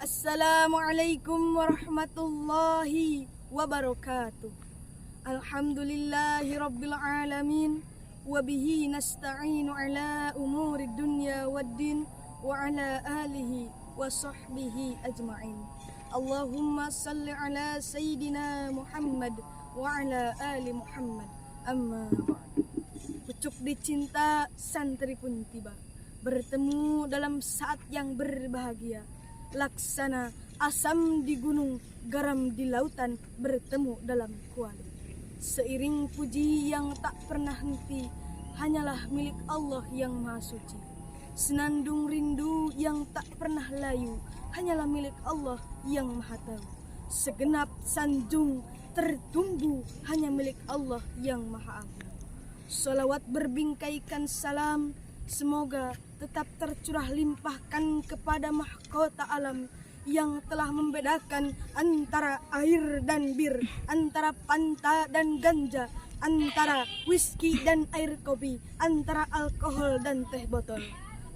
Assalamualaikum warahmatullahi wabarakatuh. Alhamdulillahi rabbil alamin. Wabihi nasta'inu ala umuri dunya waddin. Wa ala alihi wa sahbihi ajma'in. Allahumma salli ala Sayyidina Muhammad wa ala ali Muhammad. Amma ba'du. Pucuk dicinta santri pun tiba, bertemu dalam saat yang berbahagia. Laksana asam di gunung, garam di lautan, bertemu dalam kuali. Seiring puji yang tak pernah henti, hanyalah milik Allah yang maha suci. Senandung rindu yang tak pernah layu, hanyalah milik Allah yang maha tahu. Segenap sanjung tertumbuh, hanya milik Allah yang maha agung. Salawat berbingkaikan salam, semoga tetap tercurah limpahkan kepada mahkota alam yang telah membedakan antara air dan bir, antara panta dan ganja, antara whisky dan air kopi, antara alkohol dan teh botol,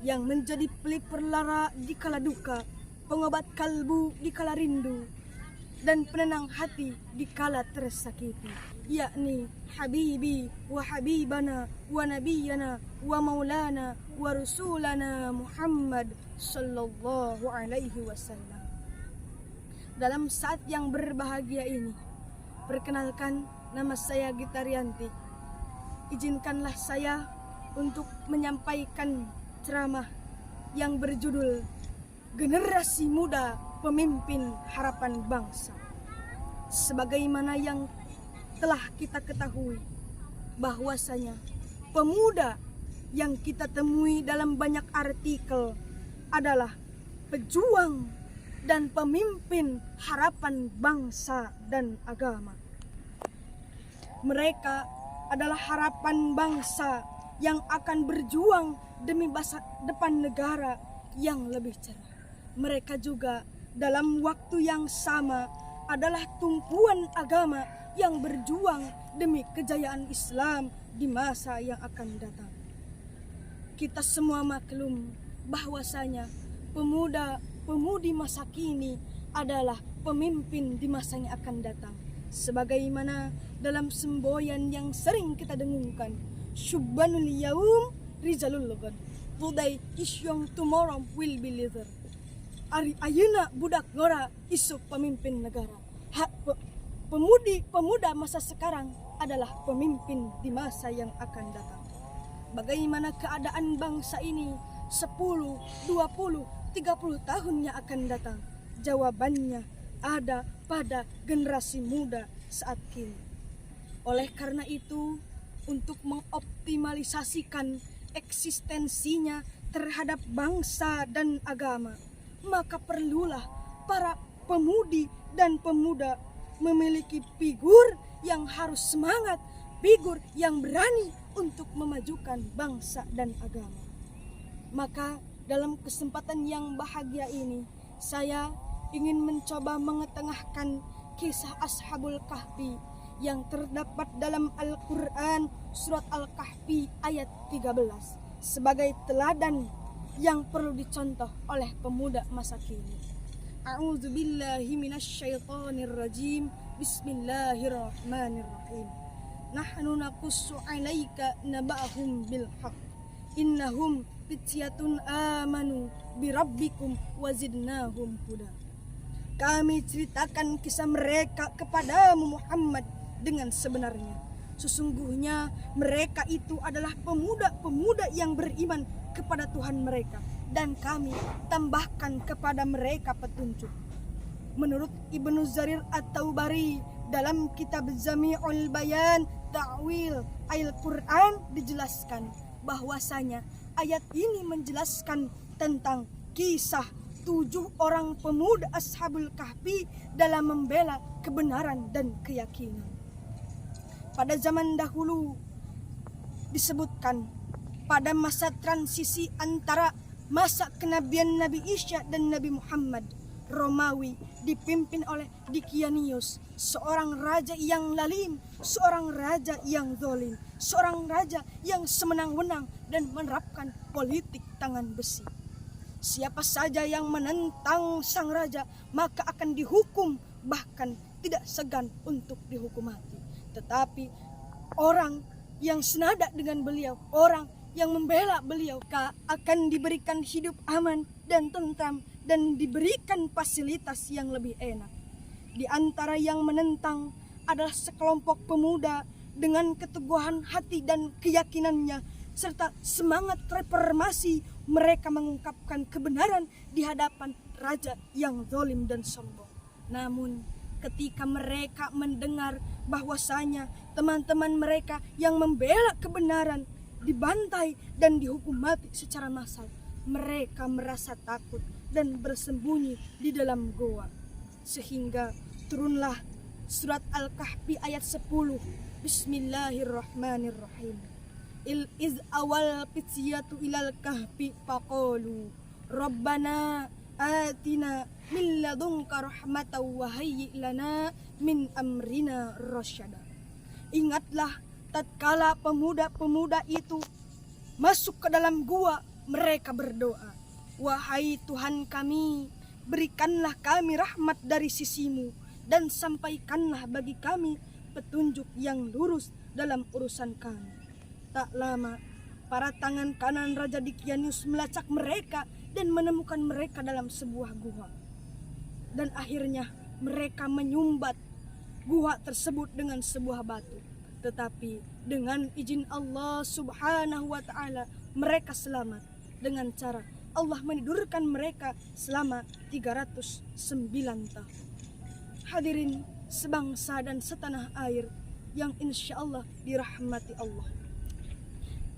yang menjadi pelipur lara di kala duka, pengobat kalbu di kala rindu, dan penenang hati di kala tersakiti, yakni Habibi wa Habibana wa Nabiyana wa Maulana wa Rasulana Muhammad sallallahu alaihi wasallam. Dalam saat yang berbahagia ini, perkenalkan, nama saya Gita Rianti. Izinkanlah saya untuk menyampaikan ceramah yang berjudul Generasi Muda Pemimpin Harapan Bangsa. Sebagaimana yang telah kita ketahui, bahwasanya pemuda yang kita temui dalam banyak artikel adalah pejuang dan pemimpin harapan bangsa dan agama. Mereka adalah harapan bangsa yang akan berjuang demi masa depan negara yang lebih cerah. Mereka juga dalam waktu yang sama adalah tumpuan agama yang berjuang demi kejayaan Islam di masa yang akan datang. Kita semua maklum bahwasanya pemuda-pemudi masa kini adalah pemimpin di masa yang akan datang. Sebagaimana dalam semboyan yang sering kita dengungkan, Syubbanul yaum rizalul ghad. Today is young, tomorrow will be leader. Ari ayeuna budak ngora, isu pemimpin negara. Pemuda masa sekarang adalah pemimpin di masa yang akan datang. Bagaimana keadaan bangsa ini 10, 20, 30 tahun yang akan datang? Jawabannya ada pada generasi muda saat kini. Oleh karena itu, untuk mengoptimalisasikan eksistensinya terhadap bangsa dan agama, maka perlulah para pemudi dan pemuda memiliki figur yang harus semangat, figur yang berani untuk memajukan bangsa dan agama. Maka dalam kesempatan yang bahagia ini, saya ingin mencoba mengetengahkan kisah Ashabul Kahfi yang terdapat dalam Al-Quran surat Al-Kahfi ayat 13 sebagai teladan yang perlu dicontoh oleh pemuda masa kini. A'udzu billahi minasyaitonir rajim. Bismillahirrahmanirrahim. Nahnu naqussu 'alaika naba'ahum bil haqq. Innahum fityatun amanu bi rabbikum wazidnahum huda. Kami ceritakan kisah mereka kepadamu Muhammad dengan sebenarnya. Sesungguhnya mereka itu adalah pemuda-pemuda yang beriman kepada Tuhan mereka, dan kami tambahkan kepada mereka petunjuk. Menurut Ibnu Jarir At-Tabari dalam kitab Jami'ul Bayan Ta'wil Al-Quran dijelaskan bahwasanya ayat ini menjelaskan tentang kisah 7 orang pemuda Ashabul Kahfi dalam membela kebenaran dan keyakinan. Pada zaman dahulu disebutkan pada masa transisi antara masa kenabian Nabi Isa dan Nabi Muhammad, Romawi dipimpin oleh Dikianius, seorang raja yang lalim, seorang raja yang zalim, seorang raja yang semenang-menang dan menerapkan politik tangan besi. Siapa saja yang menentang sang raja maka akan dihukum, bahkan tidak segan untuk dihukum mati. Tetapi orang yang senada dengan beliau, orang yang membela beliau, akan diberikan hidup aman dan tentram dan diberikan fasilitas yang lebih enak. Di antara yang menentang adalah sekelompok pemuda dengan keteguhan hati dan keyakinannya serta semangat reformasi. Mereka mengungkapkan kebenaran di hadapan raja yang zalim dan sombong. Namun ketika mereka mendengar bahwasanya teman-teman mereka yang membela kebenaran dibantai dan dihukum mati secara massal, mereka merasa takut dan bersembunyi di dalam goa. Sehingga turunlah surat Al-Kahfi ayat 10. Bismillahirrahmanirrahim. Iz awal fityatu ilal kahfi faqalu Rabbana atina min ladunka rahmatan wa hayyi lana min amrina rasyada. Ingatlah tatkala pemuda-pemuda itu masuk ke dalam gua, mereka berdoa, wahai Tuhan kami, berikanlah kami rahmat dari sisimu dan sampaikanlah bagi kami petunjuk yang lurus dalam urusan kami. Tak lama, para tangan kanan Raja Dicyanus melacak mereka dan menemukan mereka dalam sebuah gua. Dan akhirnya mereka menyumbat gua tersebut dengan sebuah batu. Tetapi dengan izin Allah Subhanahu wa Ta'ala, mereka selamat dengan cara Allah menidurkan mereka selama 309 tahun. Hadirin sebangsa dan setanah air yang insya Allah dirahmati Allah.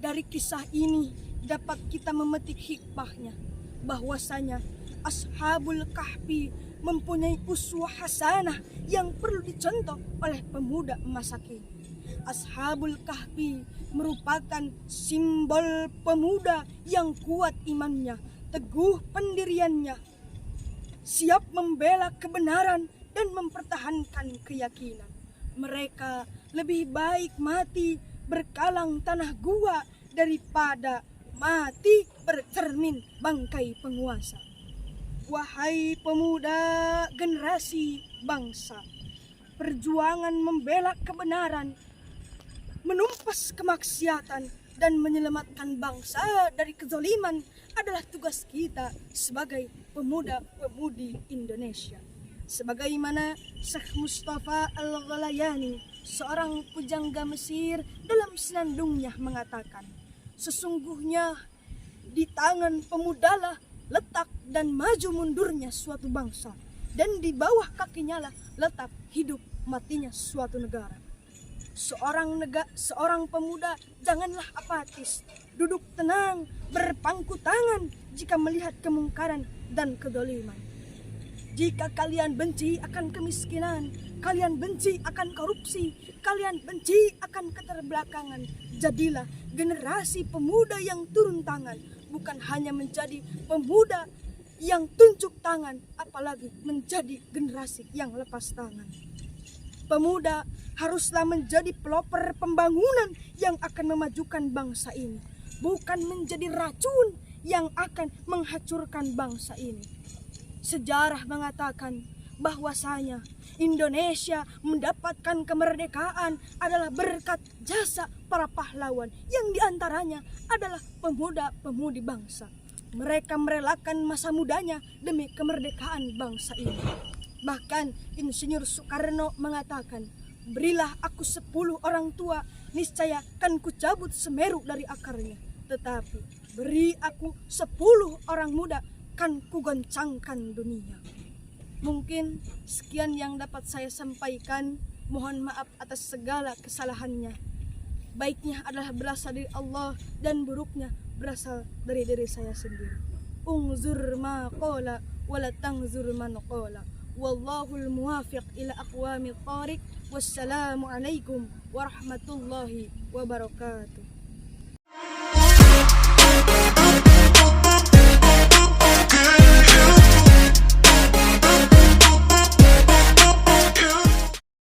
Dari kisah ini dapat kita memetik hikmahnya bahwasanya Ashabul Kahfi mempunyai uswah hasanah yang perlu dicontoh oleh pemuda masa kini. Ashabul Kahfi merupakan simbol pemuda yang kuat imannya, teguh pendiriannya, siap membela kebenaran dan mempertahankan keyakinan. Mereka lebih baik mati berkalang tanah gua daripada mati bercermin bangkai penguasa. Wahai pemuda generasi bangsa, perjuangan membela kebenaran, menumpas kemaksiatan dan menyelamatkan bangsa dari kezaliman adalah tugas kita sebagai pemuda-pemudi Indonesia. Sebagaimana Syekh Mustafa Al-Ghalayani, seorang pujangga Mesir, dalam senandungnya mengatakan, sesungguhnya di tangan pemudalah letak dan maju mundurnya suatu bangsa, dan di bawah kakinya lah letak hidup matinya suatu negara. Seorang pemuda janganlah apatis, duduk tenang, berpangku tangan jika melihat kemungkaran dan kedoliman. Jika kalian benci akan kemiskinan, kalian benci akan korupsi, kalian benci akan keterbelakangan, jadilah generasi pemuda yang turun tangan, bukan hanya menjadi pemuda yang tunjuk tangan, apalagi menjadi generasi yang lepas tangan. Pemuda haruslah menjadi pelopor pembangunan yang akan memajukan bangsa ini, bukan menjadi racun yang akan menghancurkan bangsa ini. Sejarah mengatakan bahwasanya Indonesia mendapatkan kemerdekaan adalah berkat jasa para pahlawan yang diantaranya adalah pemuda-pemudi bangsa. Mereka merelakan masa mudanya demi kemerdekaan bangsa ini. Bahkan Insinyur Soekarno mengatakan, berilah aku 10 orang tua, niscaya kan kucabut Semeru dari akarnya. Tetapi beri aku 10 orang muda, kan kugoncangkan dunia. Mungkin sekian yang dapat saya sampaikan. Mohon maaf atas segala kesalahannya. Baiknya adalah berasal dari Allah dan buruknya berasal dari diri saya sendiri. Ungzur ma qala wala tangzur man qala. Wallahul muwafiq ila aqwamit thariq. Wassalamu alaikum warahmatullahi wabarakatuh.